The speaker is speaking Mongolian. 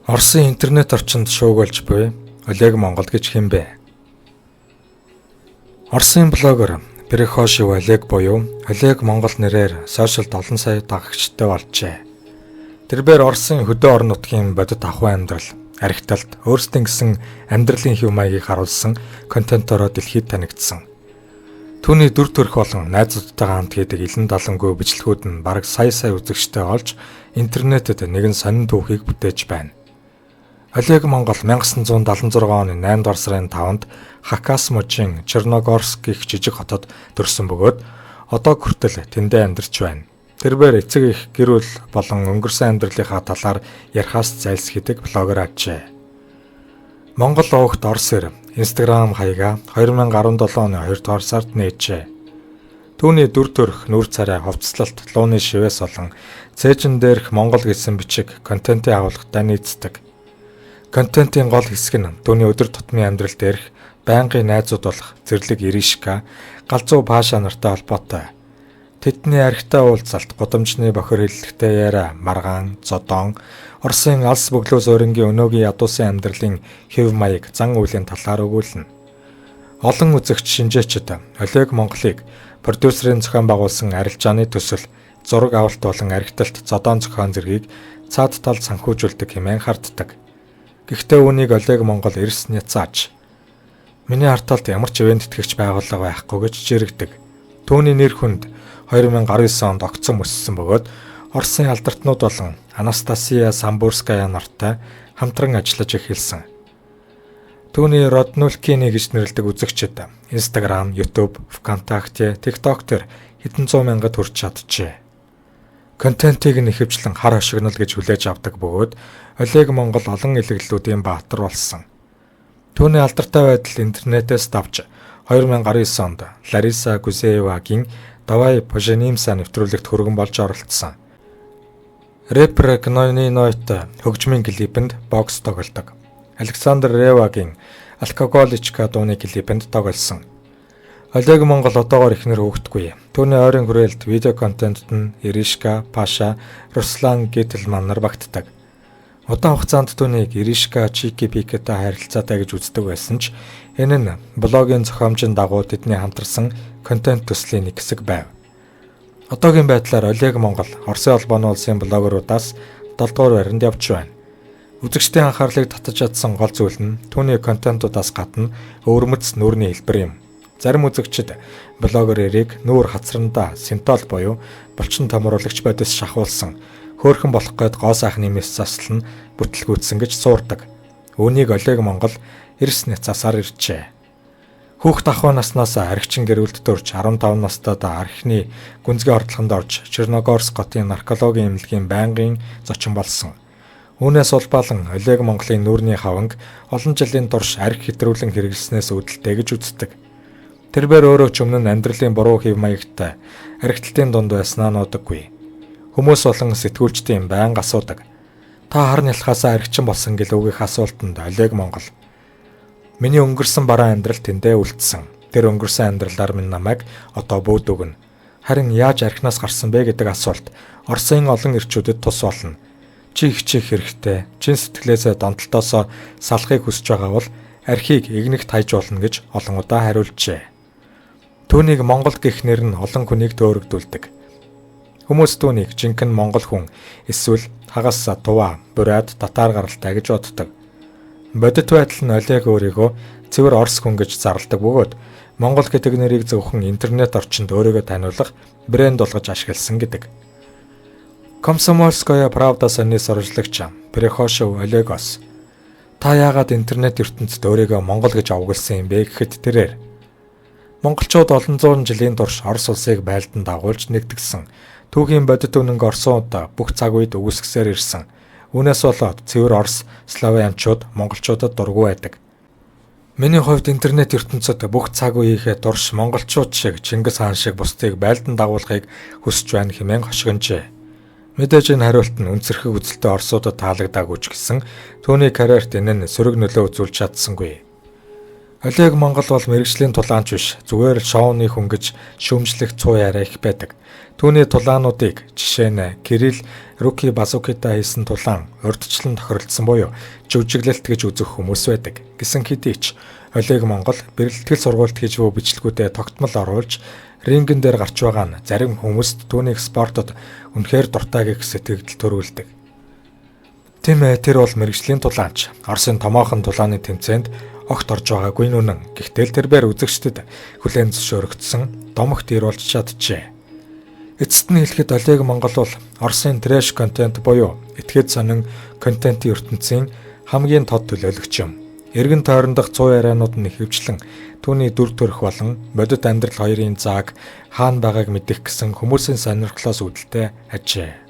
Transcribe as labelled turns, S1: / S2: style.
S1: Оросын интернет орчинд шуугиулж буй Олег Монгол гэж хэн бэ? Оросын блогер Перехошив Олег буюу Олег Монгол нэрээр сошиалд олон сая дагагчтай болжээ. Тэрээр Оросын хөдөө орон нутгийн бодит ахуй амьдрал, архиталт, өөрсдийн гэсэн амьдралын хэв маягийг харуулсан контентороо дэлхийд танигдсан. Түүний дүр төрх болон найзуудтайгаа хамт хийдэг илэн далангүй бичлэгүүд нь бараг сая үзэгчтэй олж интернетэд нэгэн сонин түүхийг бүтээж байна. Олег Монгол 1976 оны 8 дугаар сарын 5-нд Хакас мужийн Черногорск гэх жижиг хотод төрсөн бөгөөд одоо хүртэл тэндээ амьдарч байна. Тэрээр эцэг их гэр бүл болон өнгөрсөн амьдралынхаа талаар ярихаас зайлсхийдэг блогер ажээ. Монгол овогт Оросоор Instagram хаягаа 2017 оны 2 дугаар сард нээжээ. Түүний дүр төрх, нүүр царай, хувцаслалт, лууны шивээс болон цээжин дээрх Монгол гэсэн бичиг контентын агуулгатай нийцдэг. Контентын гол хэсэг нь түүний өдөр тутмын амьдрал дээрх байнгын найзууд болох Зэрлэг Иришка, Галзуу Паша нартай холбоотой. Тэдний архитай уулзалт, гудамжны бохир хэллэгтэй яриа, маргаан, зодон, Оросын алс бөглөө суурингийн өнөөгийн ядуусын амьдралын хэв маяг, зан үйлийн талаар өгүүлнэ. Олон үзэгч шинжээчид Олег Монголыг продюсерын зохион байгуулсан арилжааны төсөл, зураг авалт болон архиталт, зодон зохион зэргийг цаад талд санхүүжүүлдэг хэмээн харддаг. Гэхдээ үүнийг Олег Монгол эрс няцааж миний харталд ямар ч ивент тэтгэгч байгууллага байхгүй гэж жирэгдэг. Түүний нэр хүнд 2019 онд огцом өссөн бөгөөд Оросын алдартнууд болон Анастасия Самбурская нартай хамтран ажиллаж эхэлсэн. Түүний Роднулкины гэж нэрлэдэг үзэгчид Instagram, YouTube, ВКонтакте, TikTok дээр хэдэн зуун мянгад хүрч чаджээ. Контентыг нь ихэвчлэн хар хошигнол гэж хүлээж авдаг бөгөөд Олег Монгол олон илэглэлүүдийн баатар болсон. Түүний алдартай байдал интернетээс давж 2019 онд Лариса Гузеевагийн Давай Поженимса нэвтрүүлэгт хөргөн болж оролцсон. Рэпер Гнониноит хөгжмийн клипэнд бокс тоглодог. Александр Ревагийн Алкоголичка дууны клипэнд тоглосон. Олег Монгол одоогоор ихнэр хөөгдгүй. Түүний ойрын хүрээлт видео контентод нь Иришка, Паша, Руслан Гетэлман нар багтдаг. Удаан хугацаанд түүнийг Иришка, Чики Пикэтэй харилцаатай гэж үздэг байсан ч энэ нь блогийн зохиомжийн дагуу тэдний хамтарсан контент төслийн нэг хэсэг байв. Одоогийн байдлаар Олег Монгол Оросын холбооны улсын блогеруудаас 7 дугаар байранд явж байна. Үзэгчдийн анхаарлыг татаж чадсан гол зүйл нь түүний контентуудаас гадна өвөрмөц нүүрний хэлбэр юм. Зарим үзэгчид блогер эрийг нүүр хацрандаа синтол буюу булчин томруулагч бодис шахуулсан хөөрхөн болох гээд гоо сайхны мэс заслан бүтлгүүцсэн гэж суурдаг. Үүнийг Олег Монгол эрс няцаасаар иржээ. Хүүхд ахуй наснаас архичин гэрүүлд төрж 15 настайд архины гүнзгий ордлохонд орж Черногорск хотын наркологийн эмнэлгийн байнгын зочин болсон. Үүнээс улбалан Олег Монголын нүүрний хаванг олон жилийн турш архи хэтрүүлэн хэрэглэснээс үүдэлтэй гэж үздэг. Тэрээр өөрөө ч өмнө нь амьдралын буруу хэв маягтай архитектийн дунд байснаа нуудаггүй. Хүмүүс болон сэтгүүлчдийн байнга асуудаг. Та хар нялхаасаа архичин болсон гэлүүгийнх асуултанд Олег Монгол миний өнгөрсөн бараа амьдрал тэндээ үлдсэн. Тэр өнгөрсөн амьдралаар минь намайг одоо бүүд өгнө. Харин яаж архинаас гарсан бэ гэдэг асуулт Оросын олон ирчүүдэд тус болно. Чи хичих хэрэгтэй, чин сэтгэлээсээ донтолтоосоо салахыг хүсэж байгаа бол архийг игнэгт хайж болно гэж олон удаа хариулжээ. Түүнийг Монгол гэх нэр нь олон хүнийг төөрөгдүүлдэг. Хүмүүс түүнийг жинхэнэ монгол хүн эсвэл хагас туваа, бурайд, татар гаралтай гэж боддог. Бодит байдал нь Олег өөрийгөө цэвэр Орос хүн гэж зарладаг бөгөөд Монгол гэдэг нэрийг зөвхөн интернет орчинд өөрийгөө таниулах брэнд болгож ашигласан гэдэг. Комсомольская правда сонины сурвалжлагч Перехошив Олегос та яагаад интернет ертөнцид өөрийгөө Монгол гэж овоглсон юм бэ гэхэд тэрээр монголчууд олон зуун жилийн турш Орос улсыг байлдан дагуулж нэгтгэсэн. Түүхийн бодит үнэнг Оросууд бүх цаг үед үгүйсгэсээр ирсэн. Үүнээс болоод цэвэр Орос, Словенчууд монголчуудад дургүй байдаг. Миний хувьд интернет ертөнцид бүх цаг үеийнхээ турш монголчууд шиг Чингис хаан шиг бусдыг байлдан дагуулахыг хүсэж байна хэмээн хошигножээ. Мэдээж энэ хариулт нь үнцэрхэг үзэлтэй Оросуудад таалагдаагүй ч гэсэн түүний карьерт энэ нь сөрөг нөлөө үзүүлж чадсангүй. Олег Монгол бол мэрэгжлийн тулаанч биш, зүгээр шоуны хүн гэж шүүмжлэх цуу яриа их байдаг. Түүний тулаануудыг жишээ нь Кирилл Руки Базукита хийсэн тулаан урьдчилан тохиролцсон буюу жүжиглэлт гэж үзэх хүмүүс байдаг. Гэсэн хэдий ч Олег Монгол бэрэлтгэл сургуульд хийж буй бичлэгүүдэд тогтмол оруулж рингэн дээр гарч байгаа нь зарим хүмүүст түүнийг спортод үнэхээр дуртай гэх сэтгэл төрүүлдэг. Тийм ээ, тэр бол мэрэгжлийн тулаанч. Оросын томоохон тулааны тэмцээнд огт орж байгаагүй нүнэн. Гэхдээ тэрээр үзэгчдэд хүлээн зөвшөөрөгдсөн домогт ир болж чаджээ. Эцэст нь хэлэхэд Олег Монгол бол Оросын трэш контент буюу этгээд сонин контентын ертөнцийн хамгийн тод төлөөлөгч юм. Эргэн тойрондох цуу ярианууд нь хэвчлэн түүний дүр төрх болон бодит амьдрал хоёрын зааг хаана байгааг мэдэх гэсэн хүмүүсийн сонирхлоос үүдэлтэй ажээ.